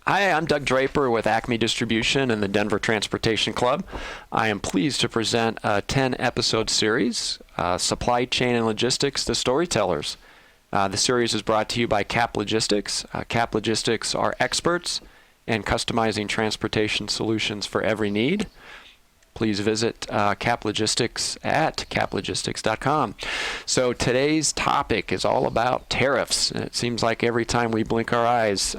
Hi, I'm Doug Draper with Acme Distribution and the Denver Transportation Club. I am pleased to present a 10-episode series, Supply Chain and Logistics, The Storytellers. The series is brought to you by CAP Logistics. CAP Logistics are experts in customizing transportation solutions for every need. Please visit CAP Logistics at caplogistics.com. So today's topic is all about tariffs. And it seems like every time we blink our eyes,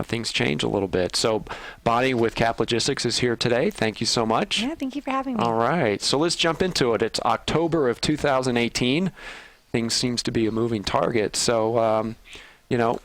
things change a little bit. So Bonnie with CAP Logistics is here today. Thank you so much. Yeah, thank you for having me. All right. So let's jump into it. It's October of 2018. Things seems to be a moving target. So,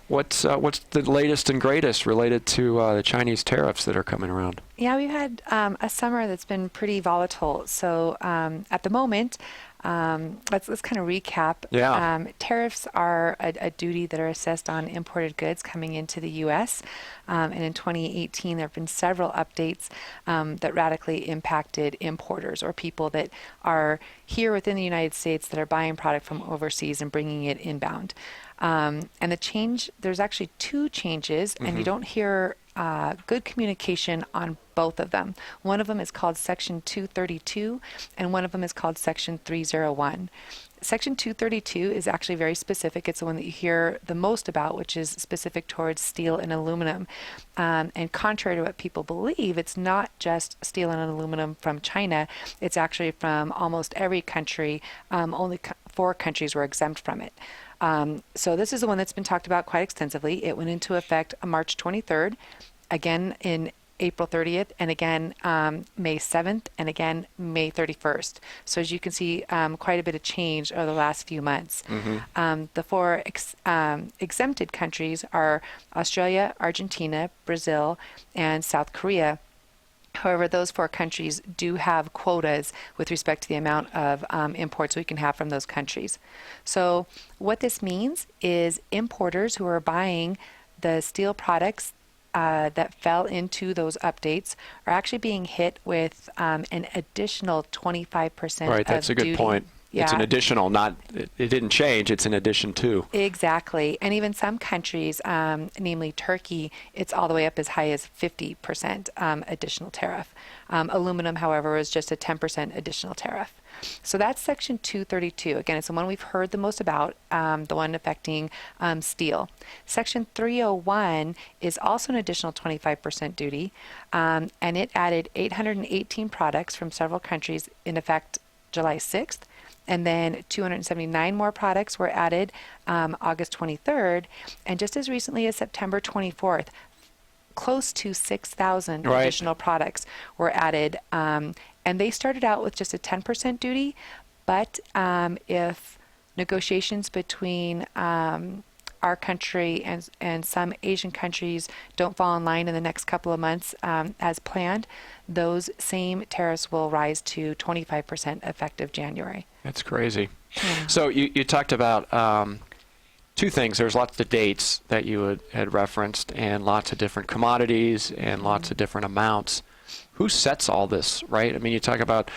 what's the latest and greatest related to the Chinese tariffs that are coming around? Yeah, we've had a summer that's been pretty volatile. So at the moment, let's kind of recap. Yeah. Tariffs are a duty that are assessed on imported goods coming into the U.S. And in 2018, there have been several updates that radically impacted importers or people that are here within the United States that are buying product from overseas and bringing it inbound. And there's actually two changes, and you don't hear good communication on both of them. One of them is called Section 232, and one of them is called Section 301. Section 232 is actually very specific. It's the one that you hear the most about, which is specific towards steel and aluminum. And contrary to what people believe, it's not just steel and aluminum from China. It's actually from almost every country. Only 4 countries were exempt from it. So this is the one that's been talked about quite extensively. It went into effect on March 23rd, again in April 30th, and again May 7th, and again May 31st. So as you can see, quite a bit of change over the last few months. The 4 exempted countries are Australia, Argentina, Brazil, and South Korea. However, those 4 countries do have quotas with respect to the amount of imports we can have from those countries. So what this means is importers who are buying the steel products that fell into those updates are actually being hit with an additional 25% Right, that's a good duty. point. Yeah. It's an additional, it didn't change, it's an addition to. Exactly. And even some countries, namely Turkey, it's all the way up as high as 50% additional tariff. Aluminum, however, is just a 10% additional tariff. So that's Section 232. Again, it's the one we've heard the most about, the one affecting steel. Section 301 is also an additional 25% duty, and it added 818 products from several countries in effect July 6th. And then 279 more products were added August 23rd. And just as recently as September 24th, close to 6,000 Right. additional products were added. And they started out with just a 10% duty. But if negotiations between our country and some Asian countries don't fall in line in the next couple of months as planned, those same tariffs will rise to 25% effective January. That's crazy. Yeah. So you talked about 2 things. There's lots of dates that you had referenced and lots of different commodities and lots of different amounts. Who sets all this, right? I mean, you talk about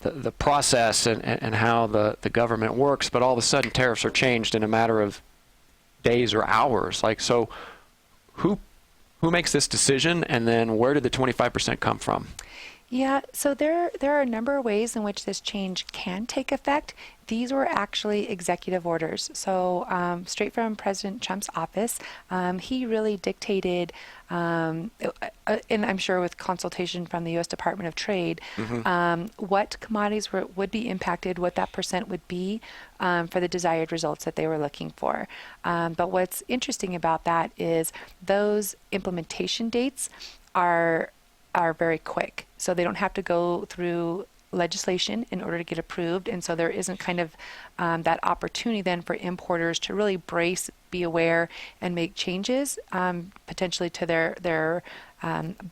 the process and how the government works, but all of a sudden tariffs are changed in a matter of days or hours. Like, so who makes this decision, and then where did the 25% come from? Yeah, so there are a number of ways in which this change can take effect. These were actually executive orders. So straight from President Trump's office, he really dictated, and I'm sure with consultation from the U.S. Department of Trade, what commodities would be impacted, what that percent would be for the desired results that they were looking for. But what's interesting about that is those implementation dates are very quick. So they don't have to go through legislation in order to get approved. And so there isn't kind of that opportunity then for importers to really brace, be aware, and make changes potentially to their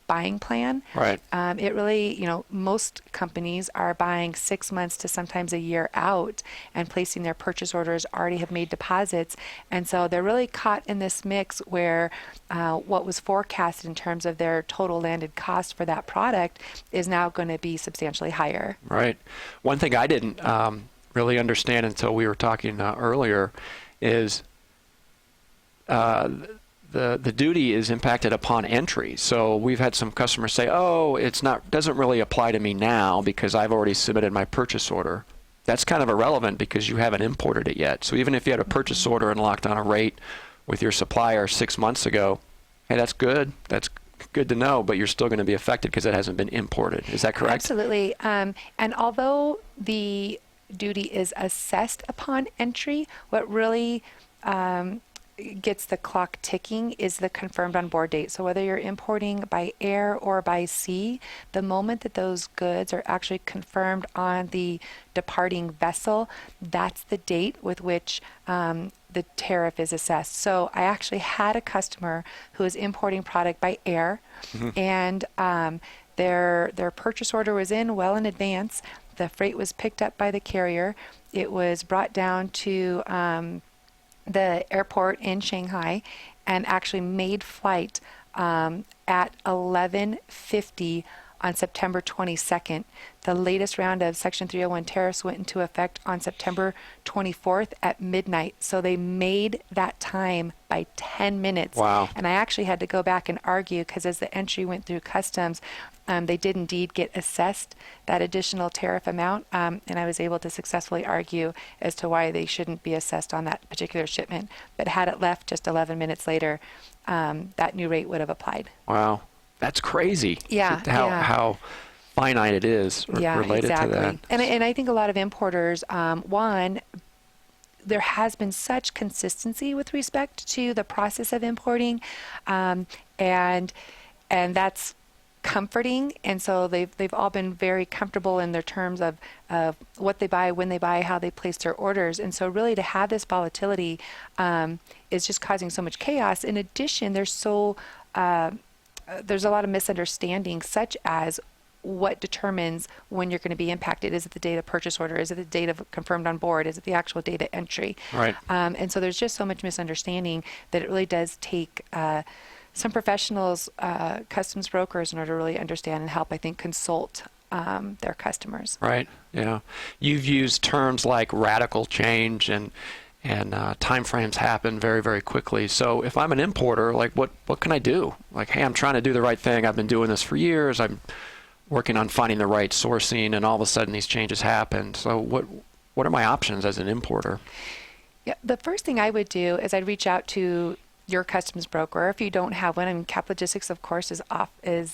buying plan. Right. It really, most companies are buying 6 months to sometimes a year out and placing their purchase orders, already have made deposits. And so they're really caught in this mix where what was forecasted in terms of their total landed cost for that product is now going to be substantially higher. Right. One thing I didn't really understand until we were talking earlier is the duty is impacted upon entry. So we've had some customers say, "Oh, doesn't really apply to me now because I've already submitted my purchase order." That's kind of irrelevant because you haven't imported it yet. So even if you had a purchase order and locked on a rate with your supplier 6 months ago, hey, that's good. That's good to know, but you're still going to be affected because it hasn't been imported. Is that correct? Absolutely. And although the duty is assessed upon entry, what really gets the clock ticking is the confirmed on board date. So whether you're importing by air or by sea, the moment that those goods are actually confirmed on the departing vessel, that's the date with which the tariff is assessed. So I actually had a customer who was importing product by air, and their purchase order was in well in advance. The freight was picked up by the carrier. It was brought down to the airport in Shanghai and actually made flight at 11:50 on September 22nd. The latest round of Section 301 tariffs went into effect on September 24th at midnight. So they made that time by 10 minutes. Wow. And I actually had to go back and argue because as the entry went through customs, they did indeed get assessed that additional tariff amount. And I was able to successfully argue as to why they shouldn't be assessed on that particular shipment. But had it left just 11 minutes later, that new rate would have applied. Wow. That's crazy. Yeah. How finite it is related to that. And I think a lot of importers, one, there has been such consistency with respect to the process of importing, and that's comforting. And so they've all been very comfortable in their terms of what they buy, when they buy, how they place their orders. And so really to have this volatility is just causing so much chaos. In addition, there's a lot of misunderstanding, such as what determines when you're going to be impacted. Is it the date of purchase order? Is it the date of confirmed on board? Is it the actual date of entry? Right. And so there's just so much misunderstanding that it really does take some professionals, customs brokers, in order to really understand and help, I think, consult their customers. Right. Yeah. You've used terms like radical change and time frames happen very, very quickly. So if I'm an importer, like what can I do? Like, hey, I'm trying to do the right thing. I've been doing this for years. I'm working on finding the right sourcing, and all of a sudden these changes happen. So what are my options as an importer? Yeah, the first thing I would do is I'd reach out to your customs broker. If you don't have one, I mean, Cap Logistics, of course, is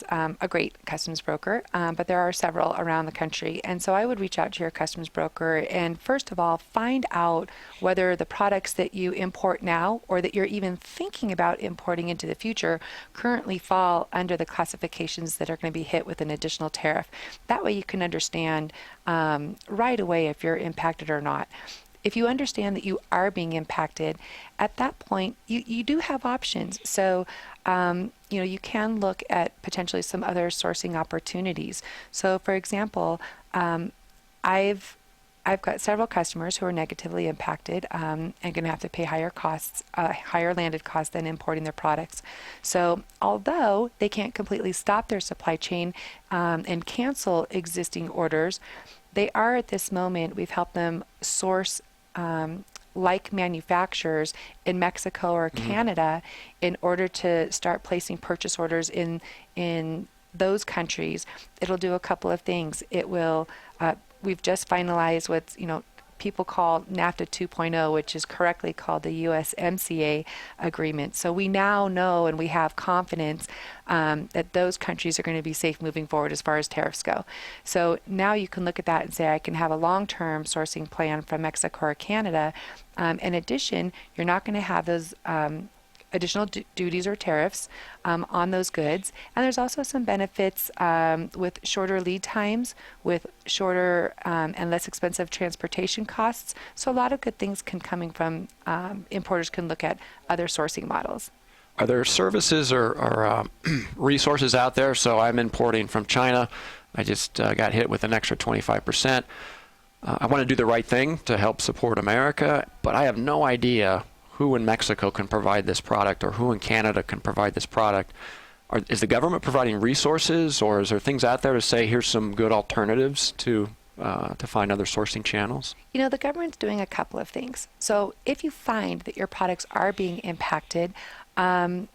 a great customs broker, but there are several around the country. And so I would reach out to your customs broker and first of all, find out whether the products that you import now or that you're even thinking about importing into the future currently fall under the classifications that are going to be hit with an additional tariff. That way you can understand right away if you're impacted or not. If you understand that you are being impacted, at that point, you do have options. So, you can look at potentially some other sourcing opportunities. So, for example, I've got several customers who are negatively impacted and going to have to pay higher landed costs than importing their products. So, although they can't completely stop their supply chain and cancel existing orders, they are at this moment, we've helped them source like manufacturers in Mexico or Canada in order to start placing purchase orders in those countries. It'll do a couple of things. It will, we've just finalized what's, people call NAFTA 2.0, which is correctly called the USMCA agreement. So we now know and we have confidence that those countries are going to be safe moving forward as far as tariffs go. So now you can look at that and say, I can have a long-term sourcing plan from Mexico or Canada. In addition, you're not going to have those additional duties or tariffs on those goods. And there's also some benefits with shorter lead times, with shorter and less expensive transportation costs. So a lot of good things coming from importers can look at other sourcing models. Are there services or resources out there? So I'm importing from China. I just got hit with an extra 25%. I want to do the right thing to help support America, but I have no idea who in Mexico can provide this product or who in Canada can provide this product. Is the government providing resources, or is there things out there to say, here's some good alternatives to find other sourcing channels? The government's doing a couple of things. So if you find that your products are being impacted, On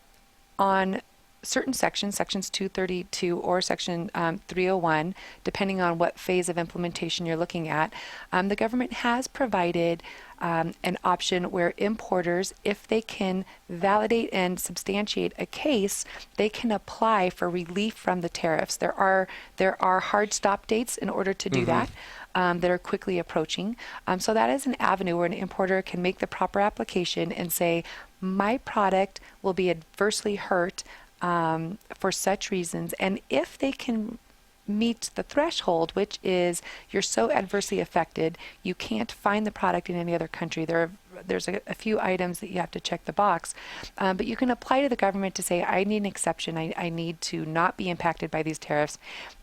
certain sections, sections 232 or section 301, depending on what phase of implementation you're looking at, the government has provided an option where importers, if they can validate and substantiate a case, they can apply for relief from the tariffs. There are hard stop dates in order to do that. That are quickly approaching. So that is an avenue where an importer can make the proper application and say, my product will be adversely hurt for such reasons. And if they can meet the threshold, which is you're so adversely affected, you can't find the product in any other country. There's a few items that you have to check the box, but you can apply to the government to say, I need an exception. I need to not be impacted by these tariffs,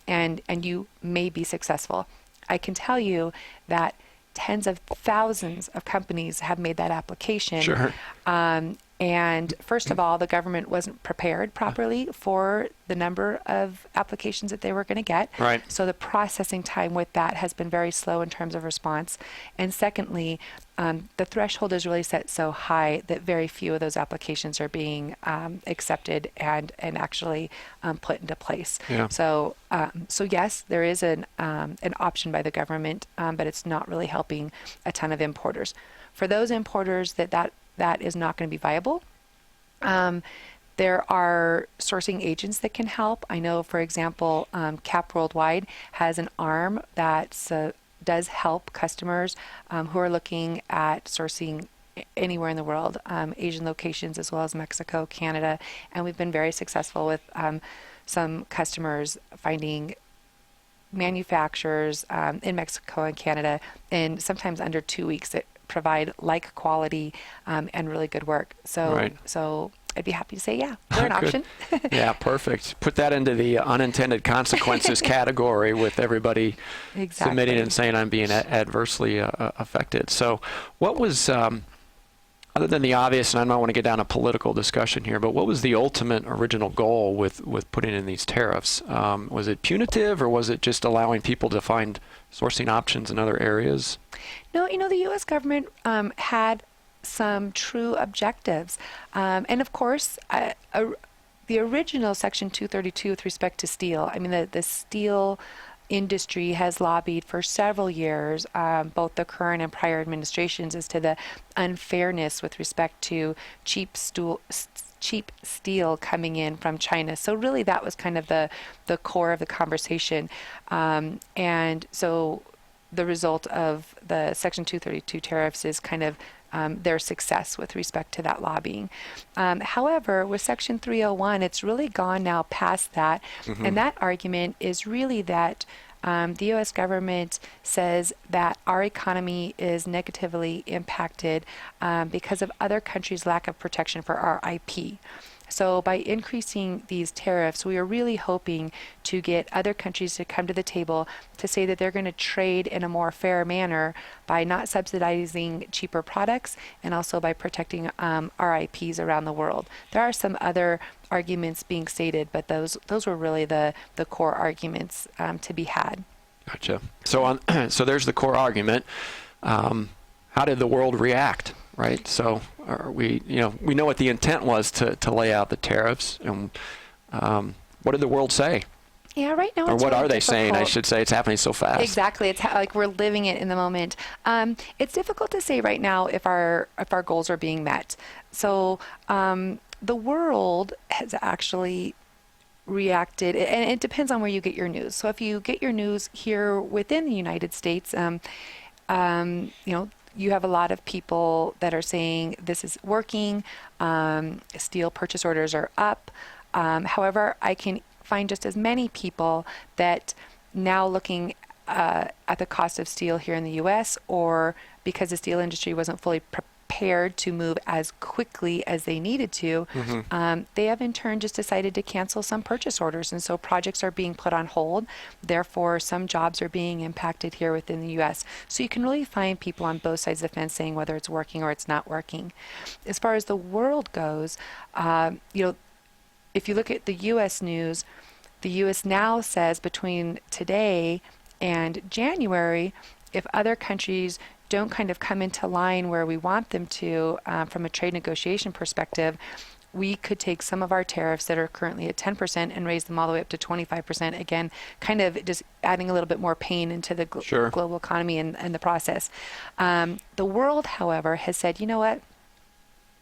and you may be successful. I can tell you that tens of thousands of companies have made that application. Sure. And first of all, the government wasn't prepared properly for the number of applications that they were going to get. Right. So the processing time with that has been very slow in terms of response. And secondly, the threshold is really set so high that very few of those applications are being accepted and actually put into place. Yeah. So yes, there is an option by the government, but it's not really helping a ton of importers. For those importers that is not going to be viable, there are sourcing agents that can help. I know, for example, CAP Worldwide has an arm that does help customers who are looking at sourcing anywhere in the world, Asian locations as well as Mexico, Canada, and we've been very successful with some customers finding manufacturers in Mexico and Canada in sometimes under 2 weeks that provide like quality and really good work. So I'd be happy to say, yeah, we're an option. Yeah, perfect. Put that into the unintended consequences category with everybody submitting and saying I'm being adversely affected. So what was, other than the obvious, and I don't want to get down a political discussion here, but what was the ultimate original goal with putting in these tariffs? Was it punitive, or was it just allowing people to find sourcing options in other areas? No, the U.S. government had some true objectives. And of course, the original Section 232 with respect to steel, I mean, the steel industry has lobbied for several years, both the current and prior administrations, as to the unfairness with respect to cheap steel coming in from China. So really that was kind of the core of the conversation. And so the result of the Section 232 tariffs is kind of their success with respect to that lobbying. However, with Section 301, it's really gone now past that. And that argument is really that the U.S. government says that our economy is negatively impacted because of other countries' lack of protection for our IP. So by increasing these tariffs, we are really hoping to get other countries to come to the table to say that they're going to trade in a more fair manner by not subsidizing cheaper products and also by protecting our IPs around the world. There are some other arguments being stated, but those were really the core arguments to be had. Gotcha. So so there's the core argument. How did the world react? Right. So we know what the intent was to lay out the tariffs, and what did the world say? Yeah, right now. Or it's what really are they difficult. saying? I should say it's happening so fast. Exactly. It's like we're living it in the moment. It's difficult to say right now if our goals are being met. So the world has actually reacted, and it depends on where you get your news. So if you get your news here within the United States, you have a lot of people that are saying this is working. Steel purchase orders are up. However, I can find just as many people that now looking at the cost of steel here in the U.S., or because the steel industry wasn't fully prepared to move as quickly as they needed to, they have in turn just decided to cancel some purchase orders. And so projects are being put on hold. Therefore, some jobs are being impacted here within the U.S. So you can really find people on both sides of the fence saying whether it's working or it's not working. As far as the world goes, if you look at the U.S. news, the U.S. now says between today and January, if other countries don't kind of come into line where we want them to from a trade negotiation perspective, we could take some of our tariffs that are currently at 10% and raise them all the way up to 25%. Again, kind of just adding a little bit more pain into the Sure. global economy and the process. The world, however, has said, you know what?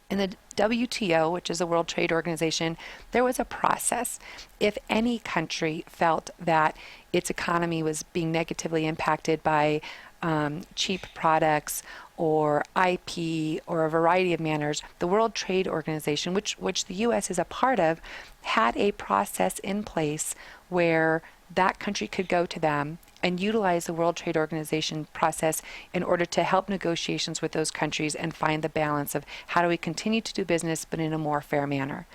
In the WTO, which is the World Trade Organization, there was a process. If any country felt that its economy was being negatively impacted by cheap products or IP or a variety of manners, the World Trade Organization, which the U.S. is a part of, had a process in place where that country could go to them and utilize the World Trade Organization process in order to help negotiations with those countries and find the balance of how do we continue to do business but in a more fair manner.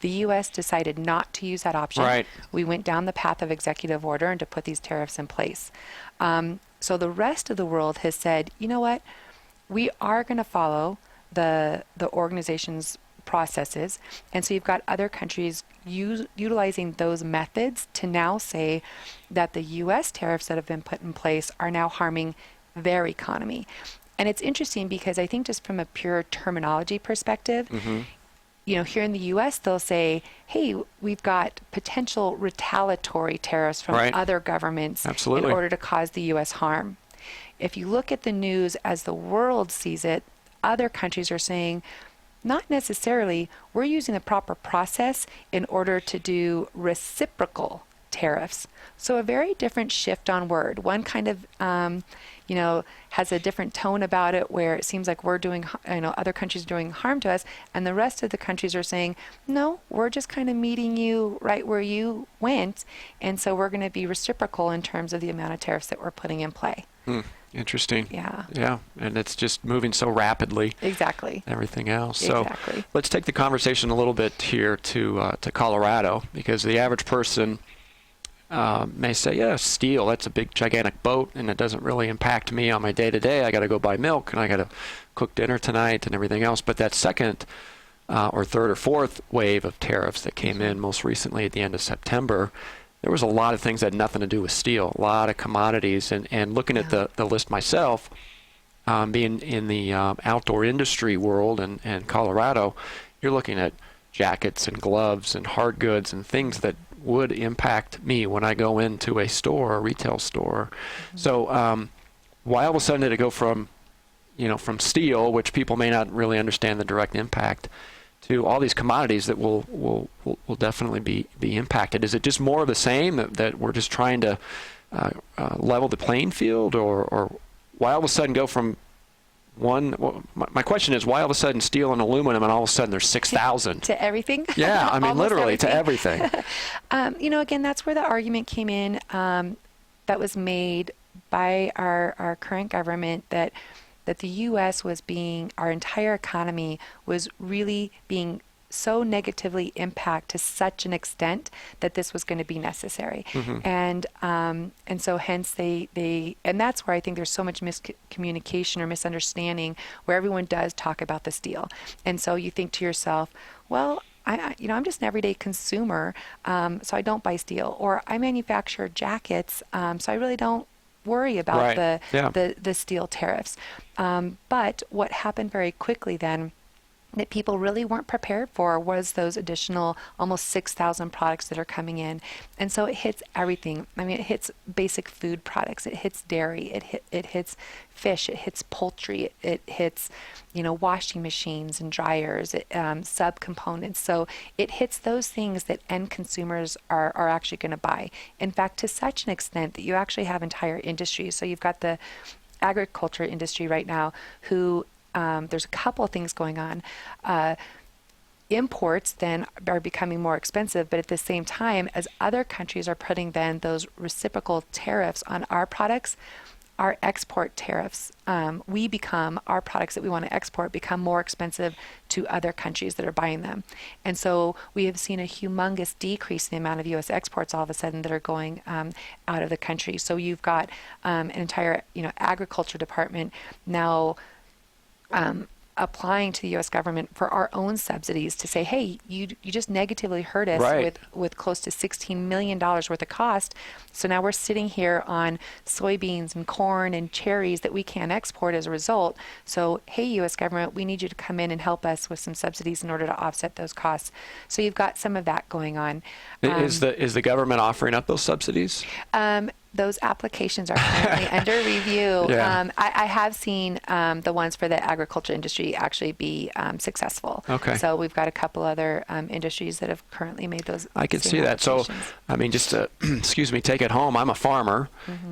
The U.S. decided not to use that option. Right. We went down the path of executive order and to put these tariffs in place. So the rest of the world has said, you know what, we are going to follow the organization's processes. And so you've got other countries utilizing those methods to now say that the U.S. tariffs that have been put in place are now harming their economy. And it's interesting because I think just from a pure terminology perspective, you know, here in the U.S., they'll say, hey, we've got potential retaliatory tariffs from Right. other governments Absolutely. in order to cause the U.S. harm. If you look at the news as the world sees it, other countries are saying, not necessarily, we're using the proper process in order to do reciprocal tariffs. So a very different shift on word. One kind of, you know, has a different tone about it where it seems like we're doing, you know, other countries are doing harm to us, and the rest of the countries are saying, no, we're just kind of meeting you right where you went, and so we're going to be reciprocal in terms of the amount of tariffs that we're putting in play. Interesting. Yeah. Yeah, and it's just moving so rapidly. Exactly. Everything else. So Exactly. let's take the conversation a little bit here to Colorado, because the average person may say, yeah, steel, that's a big, gigantic boat, and it doesn't really impact me on my day-to-day. I got to go buy milk, and I got to cook dinner tonight and everything else. But that second or third or fourth wave of tariffs that came in most recently at the end of September, there was a lot of things that had nothing to do with steel, a lot of commodities. And looking at the list myself, being in the outdoor industry world and Colorado, you're looking at jackets and gloves and hard goods and things that would impact me when I go into a store, a retail store. So why all of a sudden did it go from, you know, from steel, which people may not really understand the direct impact, to all these commodities that will definitely be impacted? Is it just more of the same, that we're just trying to level the playing field, or why all of a sudden go from one? Well, my question is, why all of a sudden steel and aluminum, and all of a sudden there's 6,000 to everything? Yeah, I mean Almost literally everything. to everything. You know, again, that's where the argument came in that was made by our current government that the U.S. was being, our entire economy was really being so negatively impacted to such an extent that this was going to be necessary. And so hence they and that's where I think there's so much miscommunication or misunderstanding, where everyone does talk about the steel. And so you think to yourself, well, I'm just an everyday consumer, so I don't buy steel, or I manufacture jackets, so I really don't worry about the steel tariffs. But what happened very quickly then, that people really weren't prepared for, was those additional almost 6,000 products that are coming in. And so it hits everything. I mean, it hits basic food products, it hits dairy, it hits fish, it hits poultry, it hits, you know, washing machines and dryers, subcomponents. So it hits those things that end consumers are actually going to buy. In fact, to such an extent that you actually have entire industries. So you've got the agriculture industry right now who there's a couple of things going on. Imports then are becoming more expensive, but at the same time, as other countries are putting then those reciprocal tariffs on our products, our export tariffs, our products that we want to export become more expensive to other countries that are buying them. And so we have seen a humongous decrease in the amount of U.S. exports all of a sudden that are going out of the country. So you've got an entire, agriculture department now applying to the U.S. government for our own subsidies to say, hey, you just negatively hurt us Right. with close to $16 million worth of cost. So now we're sitting here on soybeans and corn and cherries that we can't export as a result. So, hey, U.S. government, we need you to come in and help us with some subsidies in order to offset those costs. So you've got some of that going on. Is the government offering up those subsidies? Those applications are currently under review. Yeah. I have seen the ones for the agriculture industry actually be successful. Okay. So we've got a couple other industries that have currently made those. I can same see that. So, applications. I mean, just to, excuse me, take it home. I'm a farmer,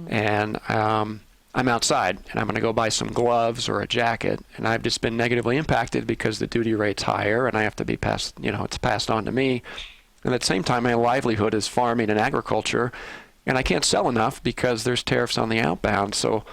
and I'm outside, and I'm going to go buy some gloves or a jacket, and I've just been negatively impacted because the duty rate's higher, and I have to be passed, it's passed on to me. And at the same time, my livelihood is farming and agriculture, and I can't sell enough because there's tariffs on the outbound. So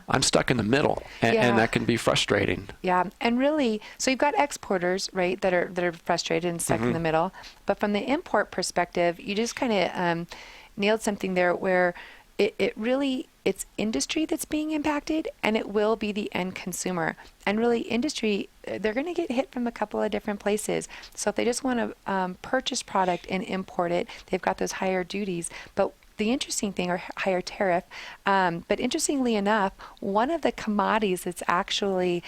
I'm stuck in the middle, and that can be frustrating. Yeah, and really, so you've got exporters, right, that are frustrated and stuck in the middle. But from the import perspective, you just kind of nailed something there where it's industry that's being impacted, and it will be the end consumer. And really, industry, they're going to get hit from a couple of different places. So if they just want to purchase product and import it, they've got those higher duties. But the interesting thing, or higher tariff, but interestingly enough, one of the commodities that's actually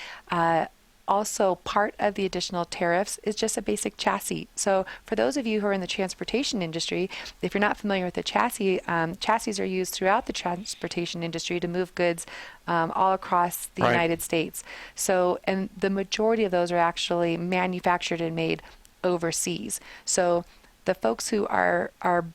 also part of the additional tariffs is just a basic chassis. So for those of you who are in the transportation industry, if you're not familiar with the chassis, chassis are used throughout the transportation industry to move goods all across the United States. So, and the majority of those are actually manufactured and made overseas. So the folks who are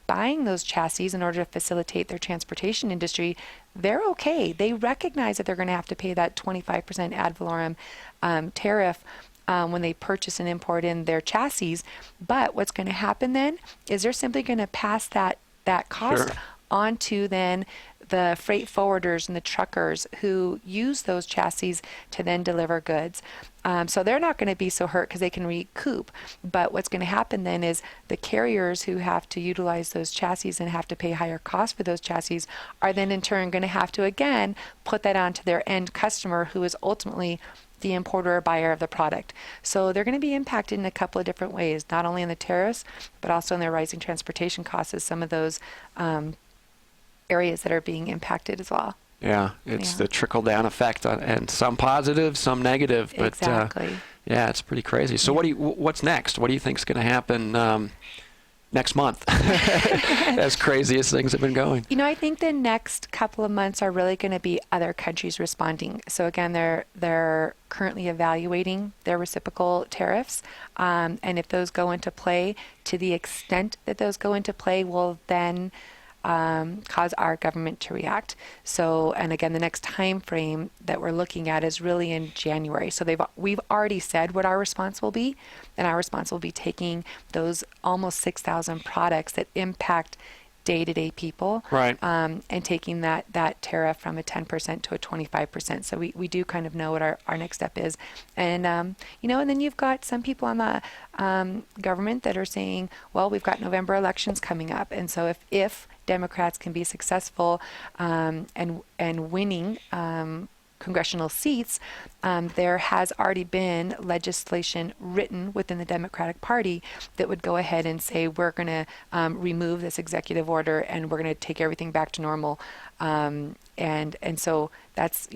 buying those chassis in order to facilitate their transportation industry, they're okay. They recognize that they're going to have to pay that 25% ad valorem tariff when they purchase and import in their chassis. But what's going to happen then is they're simply going to pass that cost on to then the freight forwarders and the truckers who use those chassis to then deliver goods. So they're not going to be so hurt because they can recoup. But what's going to happen then is the carriers who have to utilize those chassis and have to pay higher costs for those chassis are then in turn going to have to again put that onto their end customer, who is ultimately the importer or buyer of the product. So they're going to be impacted in a couple of different ways, not only in the tariffs, but also in their rising transportation costs as some of those areas that are being impacted as well. Yeah, it's the trickle-down effect, and some positive, some negative. But exactly. Yeah, it's pretty crazy. So what's next? What do you think is going to happen next month? As crazy as things have been going. I think the next couple of months are really going to be other countries responding. So again, they're currently evaluating their reciprocal tariffs, and if those go into play, to the extent that those go into play, will then cause our government to react. So, and again, the next time frame that we're looking at is really in January. So we've already said what our response will be, and our response will be taking those almost 6,000 products that impact day-to-day people, and taking that tariff from a 10% to a 25%. So we do kind of know what our next step is. And, and then you've got some people on the government that are saying, well, we've got November elections coming up. And so if Democrats can be successful and winning congressional seats, there has already been legislation written within the Democratic Party that would go ahead and say, we're going to remove this executive order and we're going to take everything back to normal. And so that's,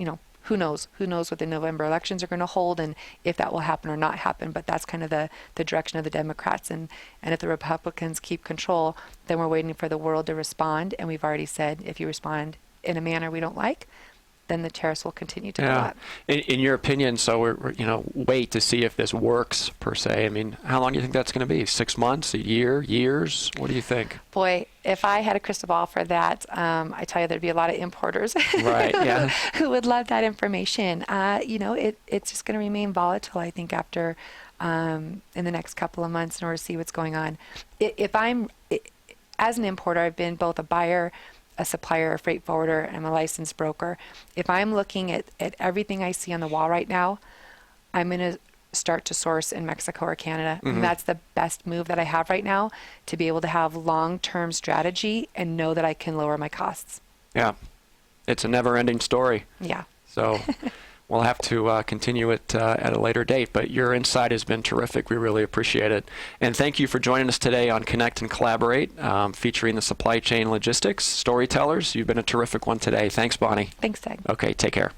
who knows what the November elections are going to hold and if that will happen or not happen. But that's kind of the direction of the Democrats. And if the Republicans keep control, then we're waiting for the world to respond. And we've already said, if you respond in a manner we don't like, then the tariffs will continue to go up. In your opinion, so we're wait to see if this works per se. I mean, how long do you think that's going to be? 6 months, a year, years? What do you think? Boy, if I had a crystal ball for that, I tell you, there'd be a lot of importers who would love that information. It's just going to remain volatile, I think, after in the next couple of months in order to see what's going on. As an importer, I've been both a buyer, a supplier, a freight forwarder, and I'm a licensed broker. If I'm looking at everything I see on the wall right now, I'm going to start to source in Mexico or Canada. And that's the best move that I have right now, to be able to have long-term strategy and know that I can lower my costs. Yeah. It's a never-ending story. Yeah. So, We'll have to continue it at a later date, but your insight has been terrific. We really appreciate it. And thank you for joining us today on Connect and Collaborate, featuring the supply chain logistics, Storytellers. You've been a terrific one today. Thanks, Bonnie. Thanks, Doug. Okay, take care.